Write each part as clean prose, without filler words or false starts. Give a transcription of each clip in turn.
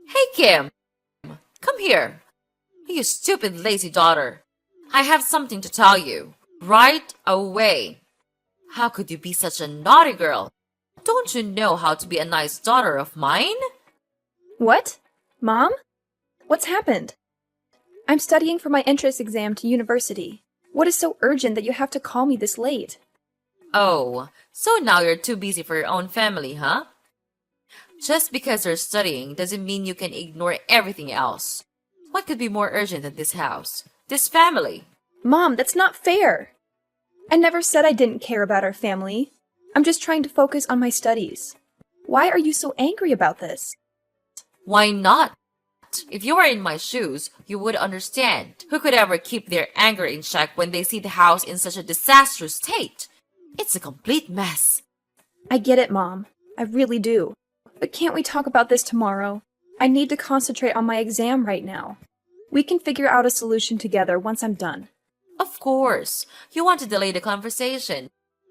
Hey, Kim, come here. You stupid, lazy daughter. I have something to tell you. Right away. How could you be such a naughty girl? Don't you know how to be a nice daughter of mine? What? Mom? What's happened? I'm studying for my entrance exam to university. What is so urgent that you have to call me this late? Oh, so now you're too busy for your own family, huh? Just because you're studying doesn't mean you can ignore everything else. What could be more urgent than this house? This family? Mom, that's not fair. I never said I didn't care about our family. I'm just trying to focus on my studies. Why are you so angry about this? Why not? If you were in my shoes, you would understand. Who could ever keep their anger in check when they see the house in such a disastrous state? It's a complete mess. I get it, Mom. I really do. But can't we talk about this tomorrow? I need to concentrate on my exam right now. We can figure out a solution together once I'm done. Of course, you want to delay the conversation.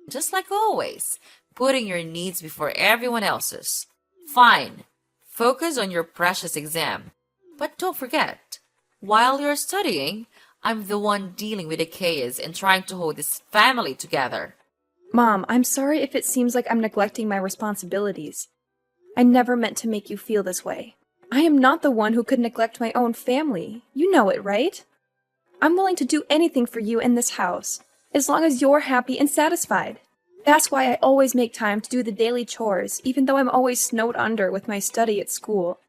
Just like always, putting your needs before everyone else's. Fine. Focus on your precious exam. But don't forget, while you're studying, I'm the one dealing with the chaos and trying to hold this family together. Mom, I'm sorry if it seems like I'm neglecting my responsibilities. I never meant to make you feel this way. I am not the one who could neglect my own family. You know it, right? I'm willing to do anything for you in this house, as long as you're happy and satisfied. That's why I always make time to do the daily chores, even though I'm always snowed under with my study at school.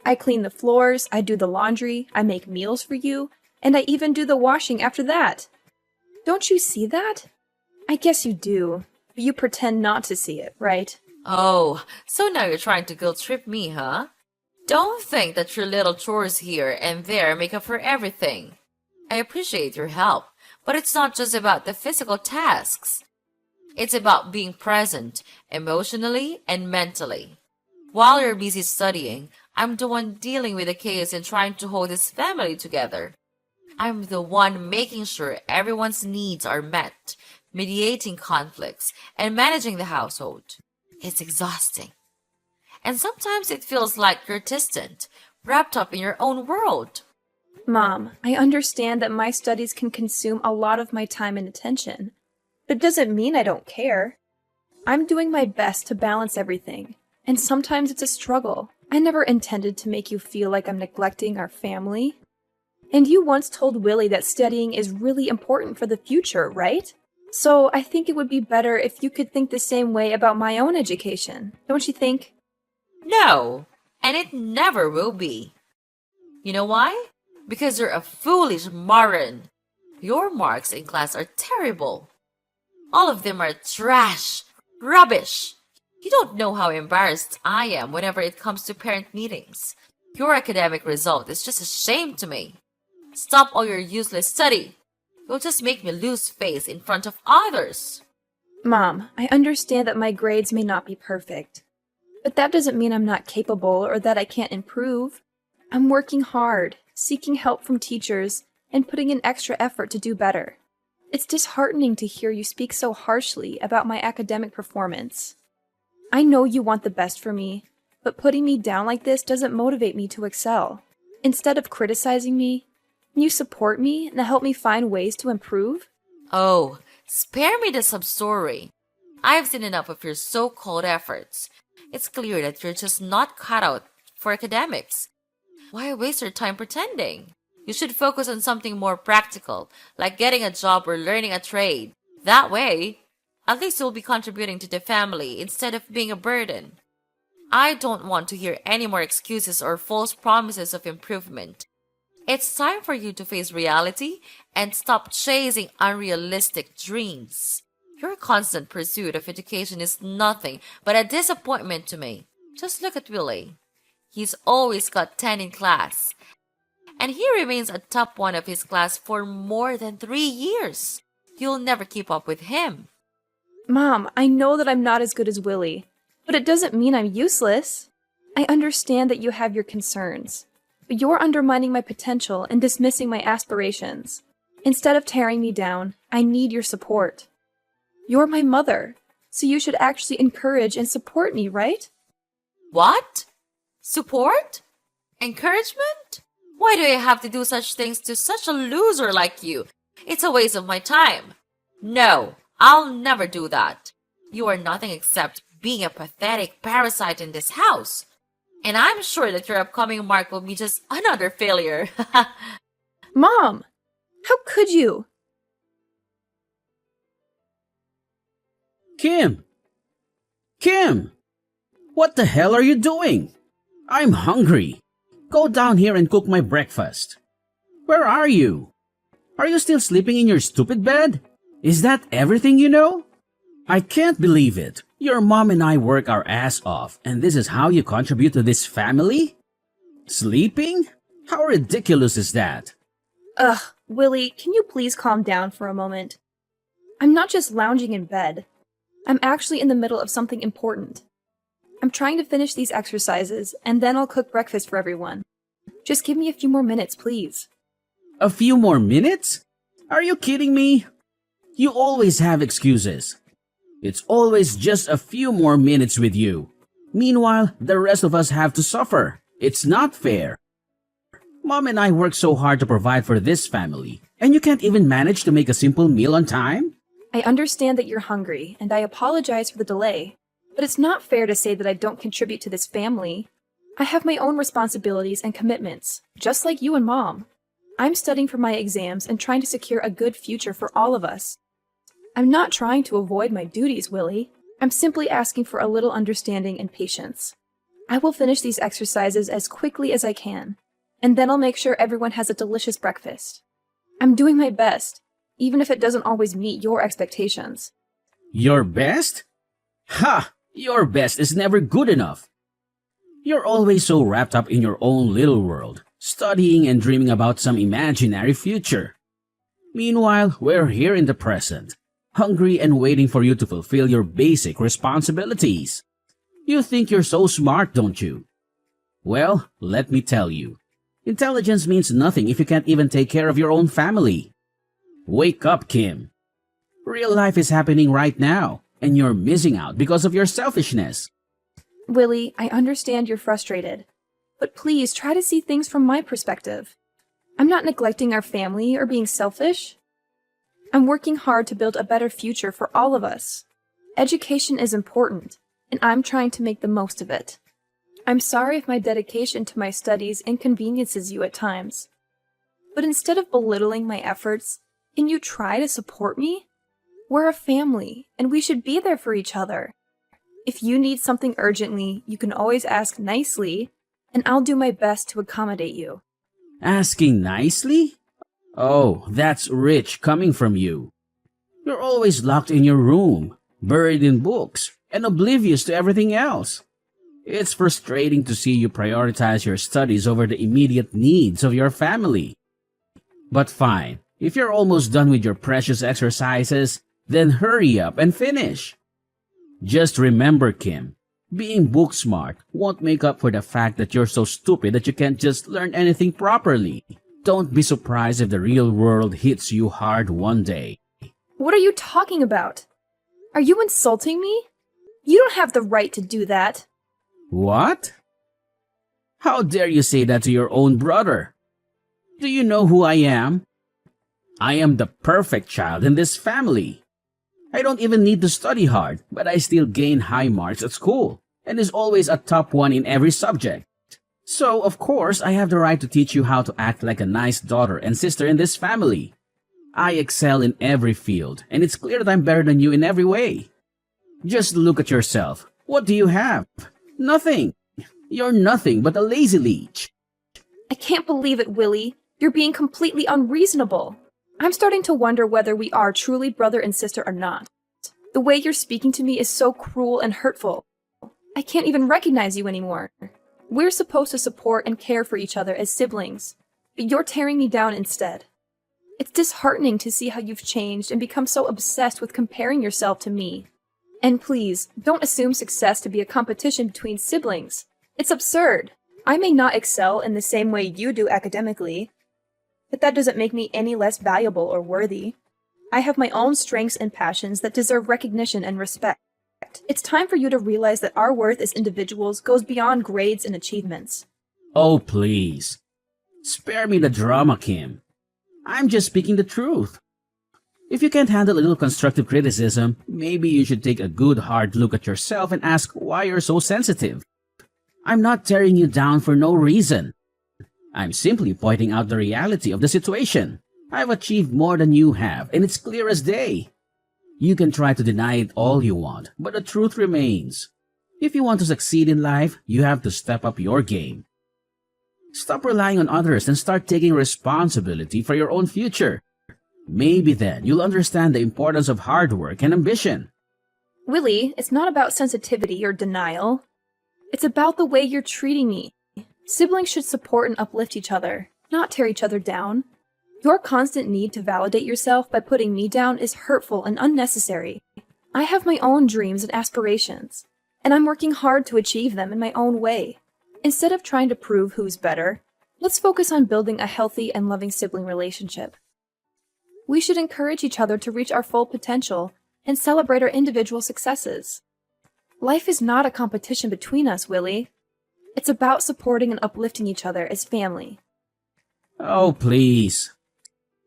I clean the floors, I do the laundry, I make meals for you, and I even do the washing after that. Don't you see that? I guess you do, but you pretend not to see it, right? Oh, so now you're trying to guilt trip me, huh? Don't think that your little chores here and there make up for everything. I appreciate your help, but it's not just about the physical tasks. It's about being present emotionally and mentally. While you're busy studying, I'm the one dealing with the chaos and trying to hold this family together. I'm the one making sure everyone's needs are met, mediating conflicts, and managing the household. It's exhausting. And sometimes it feels like you're distant, wrapped up in your own world. Mom, I understand that my studies can consume a lot of my time and attention, but it doesn't mean I don't care. I'm doing my best to balance everything, and sometimes it's a struggle. I never intended to make you feel like I'm neglecting our family. And you once told Willie that studying is really important for the future, right? So I think it would be better if you could think the same way about my own education, don't you think? No, and it never will be. You know why? Because you're a foolish moron. Your marks in class are terrible. All of them are trash, rubbish. You don't know how embarrassed I am whenever it comes to parent meetings. Your academic result is just a shame to me. Stop all your useless study. You'll just make me lose face in front of others. Mom, I understand that my grades may not be perfect, but that doesn't mean I'm not capable or that I can't improve. I'm working hard, seeking help from teachers, and putting in extra effort to do better. It's disheartening to hear you speak so harshly about my academic performance. I know you want the best for me, but putting me down like this doesn't motivate me to excel. Instead of criticizing me, can you support me and help me find ways to improve? Oh, spare me the sub-story. I've seen enough of your so-called efforts. It's clear that you're just not cut out for academics. Why waste your time pretending? You should focus on something more practical, like getting a job or learning a trade. That way, at least you'll be contributing to the family instead of being a burden. I don't want to hear any more excuses or false promises of improvement. It's time for you to face reality and stop chasing unrealistic dreams. Your constant pursuit of education is nothing but a disappointment to me. Just look at Willie. He's always got 10 in class, and he remains a top one of his class for more than 3 years. You'll never keep up with him. Mom, I know that I'm not as good as Willie, but it doesn't mean I'm useless. I understand that you have your concerns, but you're undermining my potential and dismissing my aspirations. Instead of tearing me down, I need your support. You're my mother, so you should actually encourage and support me, right? What? Support? Encouragement? Why do I have to do such things to such a loser like you? It's a waste of my time. No, I'll never do that. You are nothing except being a pathetic parasite in this house. And I'm sure that your upcoming mark will be just another failure. Mom! How could you? Kim! Kim! What the hell are you doing? I'm hungry. Go down here and cook my breakfast. Where are you? Are you still sleeping in your stupid bed? Is that everything you know? I can't believe it. Your mom and I work our ass off, and this is how you contribute to this family? Sleeping? How ridiculous is that? Ugh, Willie, can you please calm down for a moment? I'm not just lounging in bed. I'm actually in the middle of something important. I'm trying to finish these exercises, and then I'll cook breakfast for everyone. Just give me a few more minutes, please. A few more minutes? Are you kidding me? You always have excuses. It's always just a few more minutes with you. Meanwhile, the rest of us have to suffer. It's not fair. Mom and I work so hard to provide for this family, and you can't even manage to make a simple meal on time? I understand that you're hungry, and I apologize for the delay, but it's not fair to say that I don't contribute to this family. I have my own responsibilities and commitments, just like you and Mom. I'm studying for my exams and trying to secure a good future for all of us. I'm not trying to avoid my duties, Willie. I'm simply asking for a little understanding and patience. I will finish these exercises as quickly as I can, and then I'll make sure everyone has a delicious breakfast. I'm doing my best, even if it doesn't always meet your expectations. Your best? Ha! Your best is never good enough. You're always so wrapped up in your own little world, studying and dreaming about some imaginary future. Meanwhile, we're here in the present, hungry and waiting for you to fulfill your basic responsibilities. You think you're so smart, don't you? Well, let me tell you. Intelligence means nothing if you can't even take care of your own family. Wake up, Kim. Real life is happening right now, and you're missing out because of your selfishness. Willie, I understand you're frustrated, but please try to see things from my perspective. I'm not neglecting our family or being selfish. I'm working hard to build a better future for all of us. Education is important, and I'm trying to make the most of it. I'm sorry if my dedication to my studies inconveniences you at times. But instead of belittling my efforts, can you try to support me? We're a family, and we should be there for each other. If you need something urgently, you can always ask nicely, and I'll do my best to accommodate you. Asking nicely? Oh, that's rich coming from you. You're always locked in your room, buried in books, and oblivious to everything else. It's frustrating to see you prioritize your studies over the immediate needs of your family. But fine, if you're almost done with your precious exercises, then hurry up and finish. Just remember, Kim, being book smart won't make up for the fact that you're so stupid that you can't just learn anything properly. Don't be surprised if the real world hits you hard one day. What are you talking about? Are you insulting me? You don't have the right to do that. What? How dare you say that to your own brother? Do you know who I am? I am the perfect child in this family. I don't even need to study hard, but I still gain high marks at school, and is always a top one in every subject. So, of course, I have the right to teach you how to act like a nice daughter and sister in this family. I excel in every field, and it's clear that I'm better than you in every way. Just look at yourself. What do you have? Nothing. You're nothing but a lazy leech. I can't believe it, Willie. You're being completely unreasonable. I'm starting to wonder whether we are truly brother and sister or not. The way you're speaking to me is so cruel and hurtful. I can't even recognize you anymore. We're supposed to support and care for each other as siblings, but you're tearing me down instead. It's disheartening to see how you've changed and become so obsessed with comparing yourself to me. And please, don't assume success to be a competition between siblings. It's absurd. I may not excel in the same way you do academically, but that doesn't make me any less valuable or worthy. I have my own strengths and passions that deserve recognition and respect. It's time for you to realize that our worth as individuals goes beyond grades and achievements. Oh, please. Spare me the drama, Kim. I'm just speaking the truth. If you can't handle a little constructive criticism, maybe you should take a good hard look at yourself and ask why you're so sensitive. I'm not tearing you down for no reason. I'm simply pointing out the reality of the situation. I've achieved more than you have, and it's clear as day. You can try to deny it all you want, but the truth remains. If you want to succeed in life, you have to step up your game. Stop relying on others and start taking responsibility for your own future. Maybe then you'll understand the importance of hard work and ambition. Willie, it's not about sensitivity or denial. It's about the way you're treating me. Siblings should support and uplift each other, not tear each other down. Your constant need to validate yourself by putting me down is hurtful and unnecessary. I have my own dreams and aspirations, and I'm working hard to achieve them in my own way. Instead of trying to prove who's better, let's focus on building a healthy and loving sibling relationship. We should encourage each other to reach our full potential and celebrate our individual successes. Life is not a competition between us, Willie. It's about supporting and uplifting each other as family. Oh, please.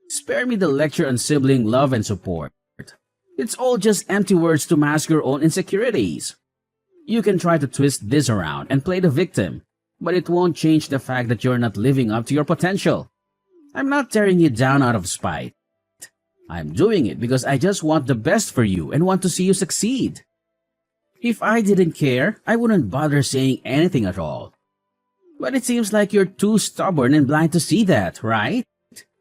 Spare me the lecture on sibling love and support. It's all just empty words to mask your own insecurities. You can try to twist this around and play the victim, but it won't change the fact that you're not living up to your potential. I'm not tearing you down out of spite. I'm doing it because I just want the best for you and want to see you succeed. If I didn't care, I wouldn't bother saying anything at all. But it seems like you're too stubborn and blind to see that, right?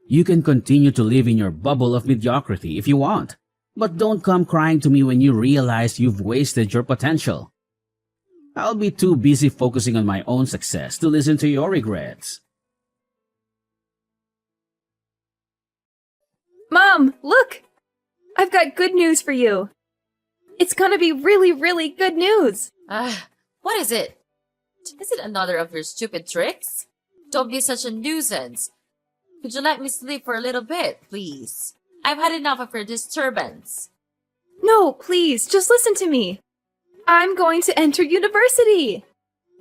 You can continue to live in your bubble of mediocrity if you want, but don't come crying to me when you realize you've wasted your potential. I'll be too busy focusing on my own success to listen to your regrets. Mom, look! I've got good news for you. It's gonna be really, really good news. What is it? Is it another of your stupid tricks? Don't be such a nuisance. Could you let me sleep for a little bit, please? I've had enough of your disturbance. No, please, just listen to me. I'm going to enter university.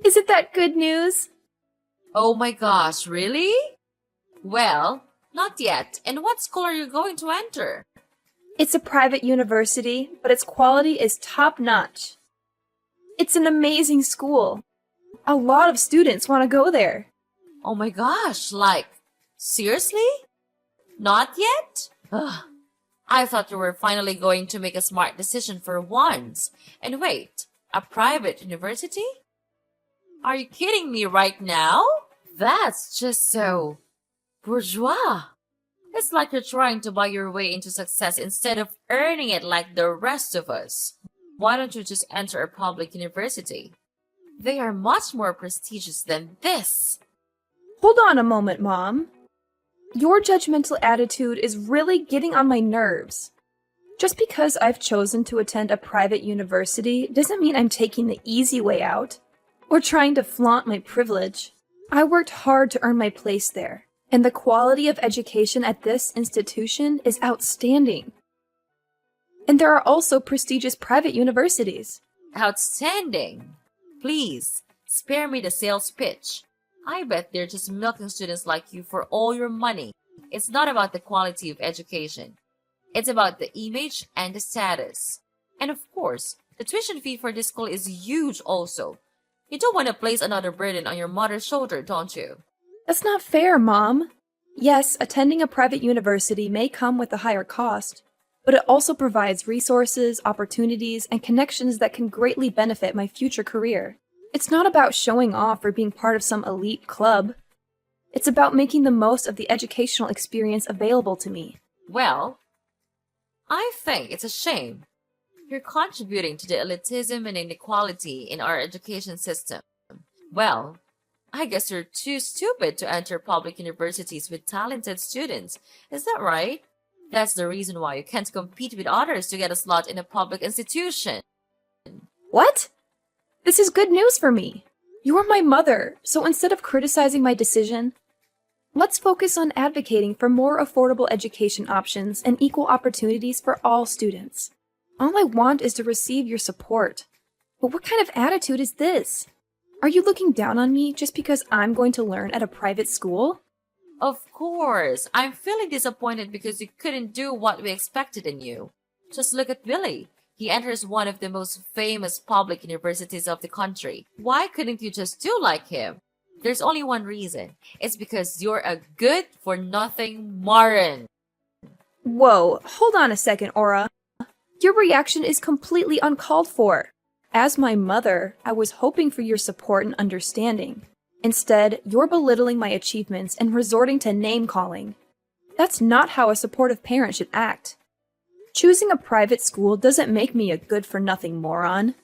Isn't that good news? Oh my gosh, really? Well, not yet. And what school are you going to enter? It's a private university, but its quality is top-notch. It's an amazing school. A lot of students want to go there. Oh my gosh, like, seriously? Not yet? Ugh. I thought you were finally going to make a smart decision for once. And wait, a private university? Are you kidding me right now? That's just so bourgeois. It's like you're trying to buy your way into success instead of earning it like the rest of us. Why don't you just enter a public university? They are much more prestigious than this. Hold on a moment, Mom. Your judgmental attitude is really getting on my nerves. Just because I've chosen to attend a private university doesn't mean I'm taking the easy way out or trying to flaunt my privilege. I worked hard to earn my place there, and the quality of education at this institution is outstanding. And there are also prestigious private universities. Outstanding. Please, spare me the sales pitch. I bet they're just milking students like you for all your money. It's not about the quality of education. It's about the image and the status. And of course, the tuition fee for this school is huge also. You don't want to place another burden on your mother's shoulder, don't you? That's not fair, Mom. Yes, attending a private university may come with a higher cost, but it also provides resources, opportunities, and connections that can greatly benefit my future career. It's not about showing off or being part of some elite club. It's about making the most of the educational experience available to me. Well, I think it's a shame. You're contributing to the elitism and inequality in our education system. Well, I guess you're too stupid to enter public universities with talented students. Is that right? That's the reason why you can't compete with others to get a slot in a public institution. What? This is good news for me. You're my mother, so instead of criticizing my decision, let's focus on advocating for more affordable education options and equal opportunities for all students. All I want is to receive your support. But what kind of attitude is this? Are you looking down on me just because I'm going to learn at a private school? Of course, I'm feeling disappointed because you couldn't do what we expected in you. Just look at Billy. He enters one of the most famous public universities of the country. Why couldn't you just do like him? There's only one reason. It's because you're a good-for-nothing moron. Whoa, hold on a second, Aura. Your reaction is completely uncalled for. As my mother, I was hoping for your support and understanding. Instead, you're belittling my achievements and resorting to name-calling. That's not how a supportive parent should act. Choosing a private school doesn't make me a good-for-nothing moron.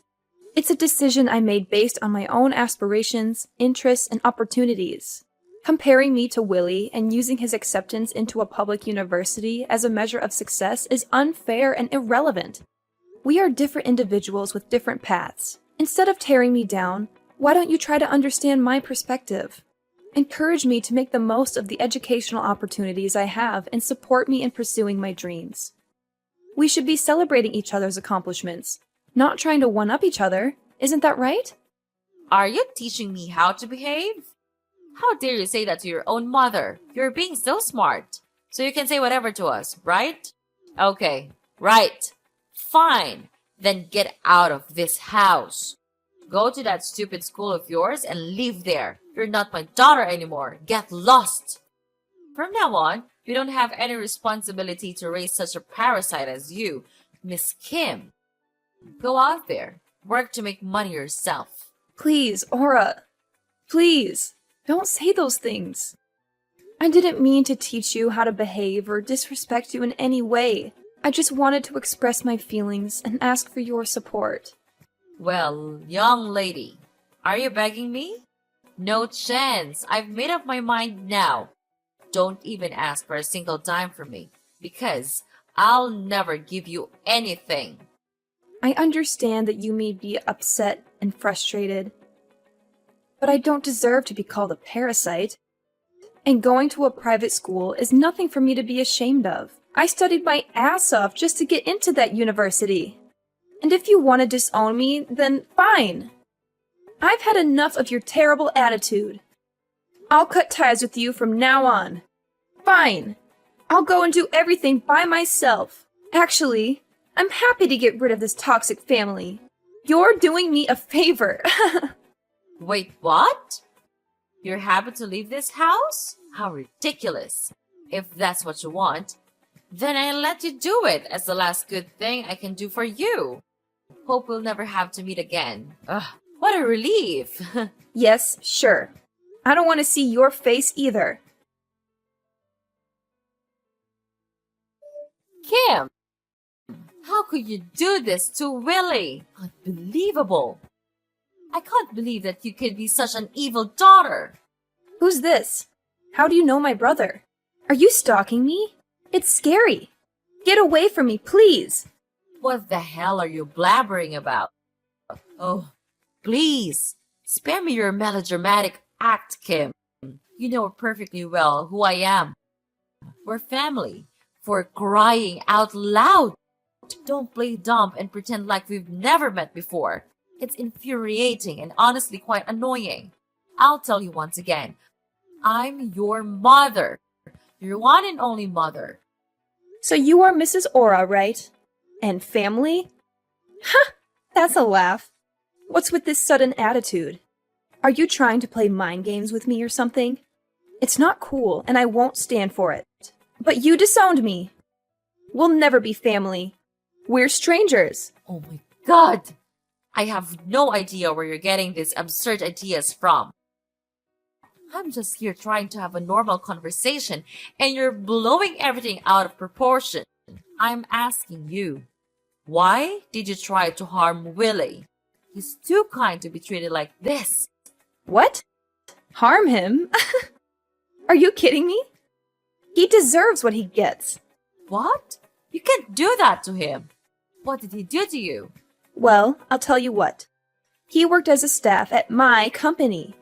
It's a decision I made based on my own aspirations, interests, and opportunities. Comparing me to Willie and using his acceptance into a public university as a measure of success is unfair and irrelevant. We are different individuals with different paths. Instead of tearing me down, why don't you try to understand my perspective? Encourage me to make the most of the educational opportunities I have and support me in pursuing my dreams. We should be celebrating each other's accomplishments, not trying to one-up each other. Isn't that right? Are you teaching me how to behave? How dare you say that to your own mother? You're being so smart. So you can say whatever to us, right? Okay, right. Fine. Then get out of this house. Go to that stupid school of yours and live there. You're not my daughter anymore. Get lost. From now on, we don't have any responsibility to raise such a parasite as you, Miss Kim. Go out there. Work to make money yourself. Please, Aura. Please, don't say those things. I didn't mean to teach you how to behave or disrespect you in any way. I just wanted to express my feelings and ask for your support. Well, young lady, are you begging me? No chance. I've made up my mind now. Don't even ask for a single dime from me, because I'll never give you anything. I understand that you may be upset and frustrated, but I don't deserve to be called a parasite. And going to a private school is nothing for me to be ashamed of. I studied my ass off just to get into that university. And if you want to disown me, then fine. I've had enough of your terrible attitude. I'll cut ties with you from now on. Fine. I'll go and do everything by myself. Actually, I'm happy to get rid of this toxic family. You're doing me a favor. Wait, what? You're happy to leave this house? How ridiculous. If that's what you want, then I'll let you do it as the last good thing I can do for you. Hope we'll never have to meet again. Ugh, what a relief. Yes, sure. I don't want to see your face either. Kim, how could you do this to Willie? Unbelievable. I can't believe that you could be such an evil daughter. Who's this? How do you know my brother? Are you stalking me? It's scary. Get away from me, please. What the hell are you blabbering about? Oh, please, spare me your melodramatic act, Kim. You know perfectly well who I am. We're family. For crying out loud. Don't play dumb and pretend like we've never met before. It's infuriating and honestly quite annoying. I'll tell you once again. I'm your mother. Your one and only mother. So you are Mrs. Aura, right? And family? Ha! That's a laugh. What's with this sudden attitude? Are you trying to play mind games with me or something? It's not cool, and I won't stand for it. But you disowned me. We'll never be family. We're strangers. Oh my God! I have no idea where you're getting these absurd ideas from. I'm just here trying to have a normal conversation, and you're blowing everything out of proportion. I'm asking you, why did you try to harm Willie? He's too kind to be treated like this. What? Harm him? Are you kidding me? He deserves what he gets. What? You can't do that to him. What did he do to you? Well, I'll tell you what. He worked as a staff at my company.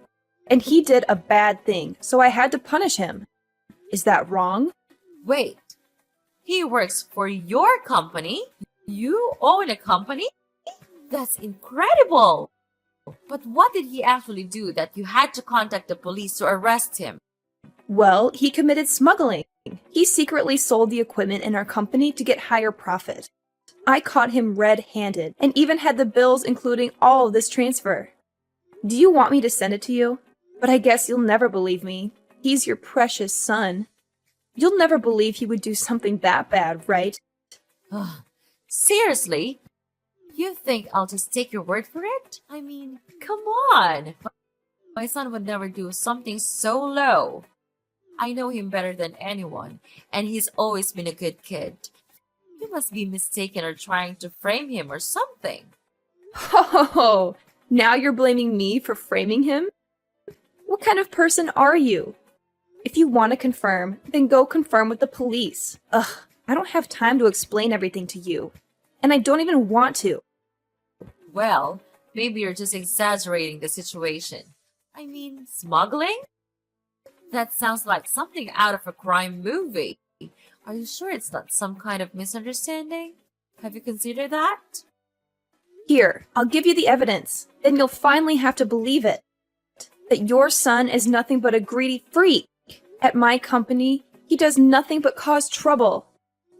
And he did a bad thing, so I had to punish him. Is that wrong? Wait, he works for your company? You own a company? That's incredible! But what did he actually do that you had to contact the police to arrest him? Well, he committed smuggling. He secretly sold the equipment in our company to get higher profit. I caught him red-handed and even had the bills including all of this transfer. Do you want me to send it to you? But I guess you'll never believe me. He's your precious son. You'll never believe he would do something that bad, right? Seriously? You think I'll just take your word for it? I mean, come on. My son would never do something so low. I know him better than anyone, and he's always been a good kid. You must be mistaken or trying to frame him or something. Oh, now you're blaming me for framing him? What kind of person are you? If you want to confirm, then go confirm with the police. Ugh, I don't have time to explain everything to you. And I don't even want to. Well, maybe you're just exaggerating the situation. I mean, smuggling? That sounds like something out of a crime movie. Are you sure it's not some kind of misunderstanding? Have you considered that? Here, I'll give you the evidence. Then you'll finally have to believe it. That your son is nothing but a greedy freak. At my company, he does nothing but cause trouble.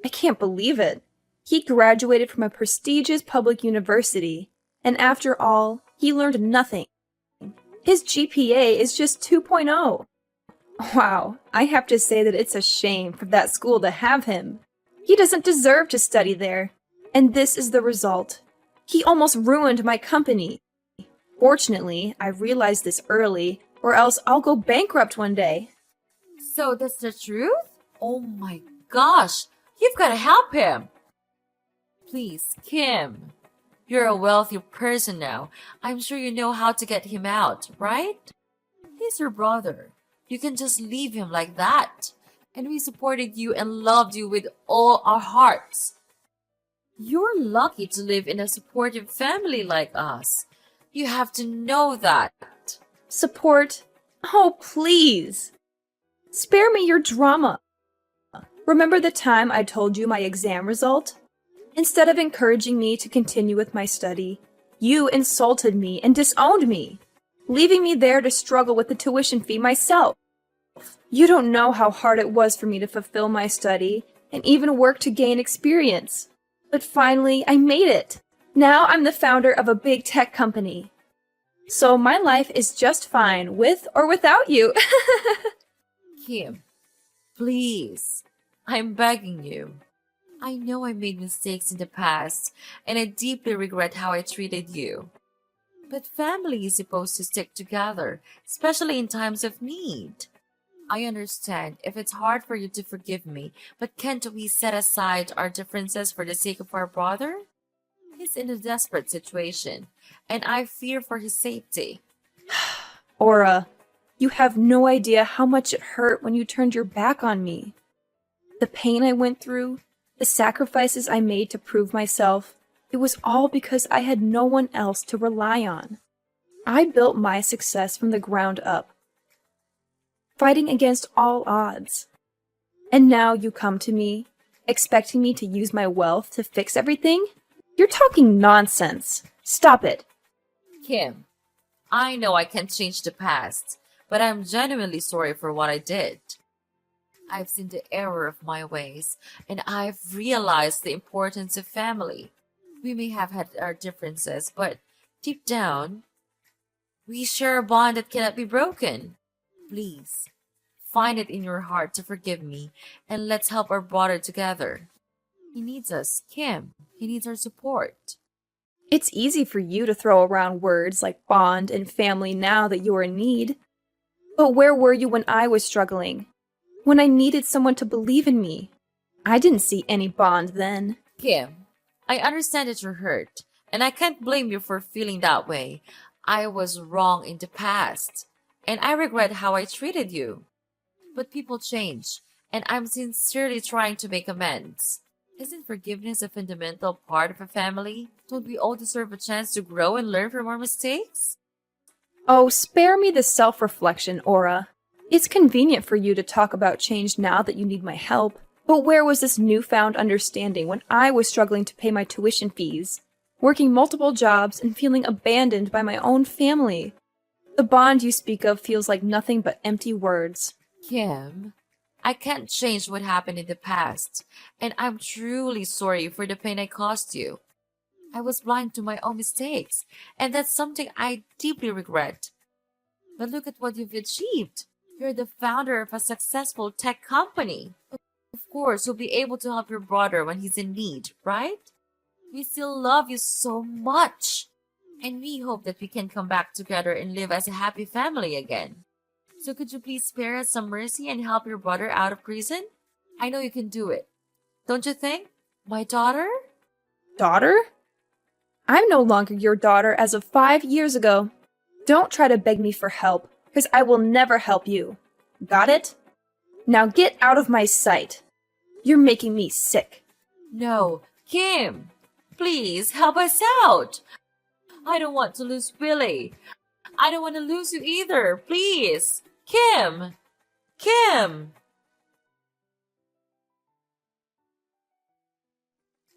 I can't believe it. He graduated from a prestigious public university, and after all, he learned nothing. His GPA is just 2.0. Wow, I have to say that it's a shame for that school to have him. He doesn't deserve to study there, and this is the result. He almost ruined my company. Fortunately, I realized this early, or else I'll go bankrupt one day. So that's the truth? Oh my gosh, you've got to help him. Please, Kim. You're a wealthy person now. I'm sure you know how to get him out, right? He's your brother. You can just leave him like that. And we supported you and loved you with all our hearts. You're lucky to live in a supportive family like us. You have to know that. Support? Oh, please. Spare me your drama. Remember the time I told you my exam result? Instead of encouraging me to continue with my study, you insulted me and disowned me, leaving me there to struggle with the tuition fee myself. You don't know how hard it was for me to fulfill my study and even work to gain experience. But finally, I made it. Now I'm the founder of a big tech company. So my life is just fine with or without you. Kim, please. I'm begging you. I know I made mistakes in the past, and I deeply regret how I treated you. But family is supposed to stick together, especially in times of need. I understand if it's hard for you to forgive me, but can't we set aside our differences for the sake of our brother? He's in a desperate situation, and I fear for his safety. Aura, you have no idea how much it hurt when you turned your back on me. The pain I went through, the sacrifices I made to prove myself, it was all because I had no one else to rely on. I built my success from the ground up, fighting against all odds. And now you come to me, expecting me to use my wealth to fix everything? You're talking nonsense. Stop it. Kim, I know I can't change the past, but I'm genuinely sorry for what I did. I've seen the error of my ways, and I've realized the importance of family. We may have had our differences, but deep down, we share a bond that cannot be broken. Please, find it in your heart to forgive me, and let's help our brother together. He needs us, Kim. He needs our support. It's easy for you to throw around words like bond and family now that you're in need. But where were you when I was struggling? When I needed someone to believe in me? I didn't see any bond then. Kim, I understand that you're hurt, and I can't blame you for feeling that way. I was wrong in the past, and I regret how I treated you. But people change, and I'm sincerely trying to make amends. Isn't forgiveness a fundamental part of a family? Don't we all deserve a chance to grow and learn from our mistakes? Oh, spare me the self-reflection, Aura. It's convenient for you to talk about change now that you need my help. But where was this newfound understanding when I was struggling to pay my tuition fees? working multiple jobs and feeling abandoned by my own family. The bond you speak of feels like nothing but empty words. Kim, I can't change what happened in the past, and I'm truly sorry for the pain I caused you. I was blind to my own mistakes, and that's something I deeply regret. But look at what you've achieved. You're the founder of a successful tech company. Of course, you'll be able to help your brother when he's in need, right? We still love you so much. And we hope that we can come back together and live as a happy family again. So could you please spare us some mercy and help your brother out of prison? I know you can do it. Don't you think? My daughter? Daughter? I'm no longer your daughter as of 5 years ago. Don't try to beg me for help, because I will never help you. Got it? Now get out of my sight. You're making me sick. No, Kim, please help us out. I don't want to lose Billy. I don't want to lose you either. Please. Kim. Kim.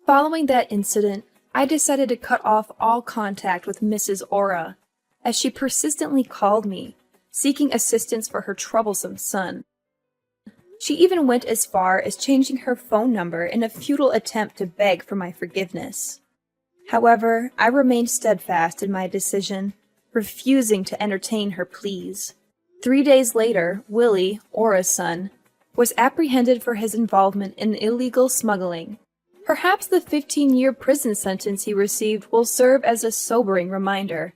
Following that incident, I decided to cut off all contact with Mrs. Aura, as she persistently called me, seeking assistance for her troublesome son. She even went as far as changing her phone number in a futile attempt to beg for my forgiveness. However, I remained steadfast in my decision, refusing to entertain her pleas. 3 days later, Willie, Aura's son, was apprehended for his involvement in illegal smuggling. Perhaps the 15-year prison sentence he received will serve as a sobering reminder,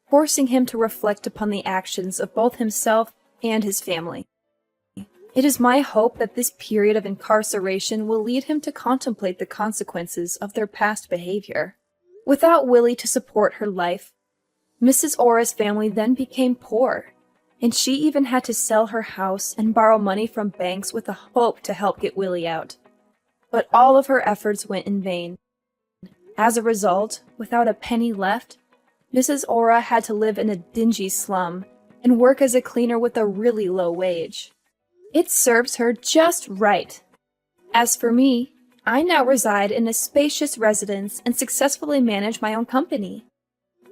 forcing him to reflect upon the actions of both himself and his family. It is my hope that this period of incarceration will lead him to contemplate the consequences of their past behavior. Without Willie to support her life, Mrs. Aura's family then became poor, and she even had to sell her house and borrow money from banks with the hope to help get Willie out. But all of her efforts went in vain. As a result, without a penny left, Mrs. Aura had to live in a dingy slum and work as a cleaner with a really low wage. It serves her just right. As for me, I now reside in a spacious residence and successfully manage my own company.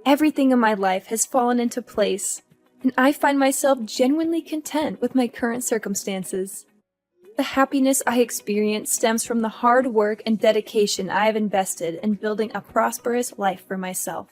Everything in my life has fallen into place, and I find myself genuinely content with my current circumstances. The happiness I experience stems from the hard work and dedication I have invested in building a prosperous life for myself.